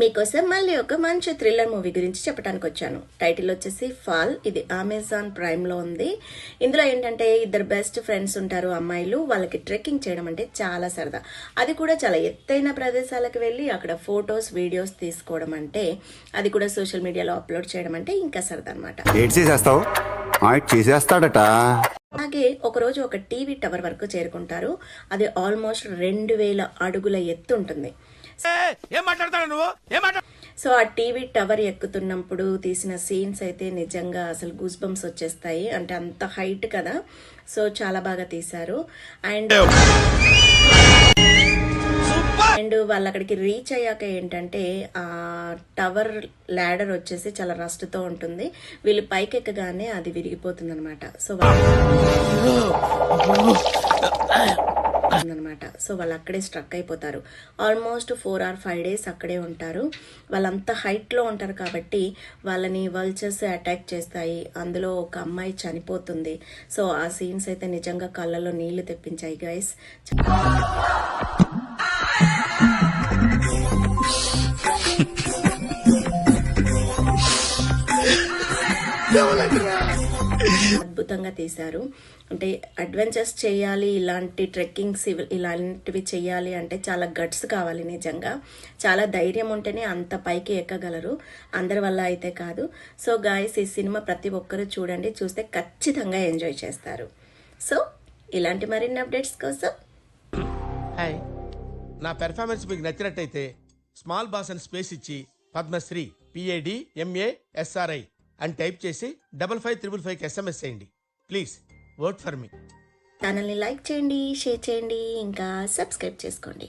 మీకోసం మళ్ళీ ఒక మంచి థ్రిల్లర్ మూవీ గురించి చెప్పడానికి వచ్చాను. టైటిల్ వచ్చేసి ఫాల్. ఇది అమెజాన్ ప్రైమ్ లో ఉంది. ఇందులో ఏంటంటే ఇద్దరు బెస్ట్ ఫ్రెండ్స్ ఉంటారు అమ్మాయిలు. వాళ్ళకి ట్రెక్కింగ్ చేయడం అంటే చాలా సరదా. అది కూడా చాలా ఎత్తైన ప్రదేశాలకు వెళ్ళి అక్కడ ఫొటోస్ వీడియోస్ తీసుకోవడం అంటే, అది కూడా సోషల్ మీడియాలో అప్లోడ్ చేయడం అంటే ఇంకా సరదా అనమాట. అలాగే ఒకరోజు ఒక టీవీ టవర్ వరకు చేరుకుంటారు. అది ఆల్మోస్ట్ 2000 అడుగుల ఎత్తు ఉంటుంది. సో ఆ టీవీ టవర్ ఎక్కుతున్నప్పుడు తీసిన సీన్స్ అయితే నిజంగా అసలు గూస్ బంప్స్ వచ్చేస్తాయి. అంటే అంత హైట్ కదా, సో చాలా బాగా తీశారు. అండ్ వాళ్ళు అక్కడికి రీచ్ అయ్యాక ఏంటంటే ఆ టవర్ ల్యాడర్ వచ్చేసి చాలా రస్ట్ తో ఉంటుంది. వీళ్ళు పైకి ఎక్కగానే అది విరిగిపోతుంది అనమాట. సో వాళ్ళు అక్కడే స్ట్రక్ అయిపోతారు. ఆల్మోస్ట్ 4 or 5 days అక్కడే ఉంటారు. వాళ్ళంతా హైట్ లో ఉంటారు కాబట్టి వాళ్ళని వల్చర్స్ అటాక్ చేస్తాయి. అందులో ఒక అమ్మాయి చనిపోతుంది. సో ఆ సీన్స్ అయితే నిజంగా కళ్ళలో నీళ్లు తెప్పించాయి గైస్. అద్భుతంగా తీశారు. అంటే అడ్వెంచర్స్ చేయాలి, ఇలాంటి ట్రెక్కింగ్స్ ఇలాంటివి చేయాలి అంటే చాలా గట్స్ కావాలి. నిజంగా చాలా ధైర్యం ఉంటేనే అంత పైకి ఎక్కగలరు. అందరి వల్ల అయితే కాదు. సో గాయస్, ఈ సినిమా ప్రతి ఒక్కరూ చూడండి. చూస్తే ఖచ్చితంగా ఎంజాయ్ చేస్తారు. సో ఇలాంటి మరిన్ని అప్డేట్స్ కోసం హాయ్, నా పెర్ఫార్మెన్స్ మీకు నచ్చినట్టయితే స్మాల్ బాస్ అని స్పేస్ ఇచ్చి పద్మశ్రీ PADMASRI అని టైప్ చేసి 55555కి SMS చేయండి. Please work for me. ఛానల్ని లైక్ చేయండి, షేర్ చేయండి, ఇంకా సబ్స్క్రైబ్ చేసుకోండి.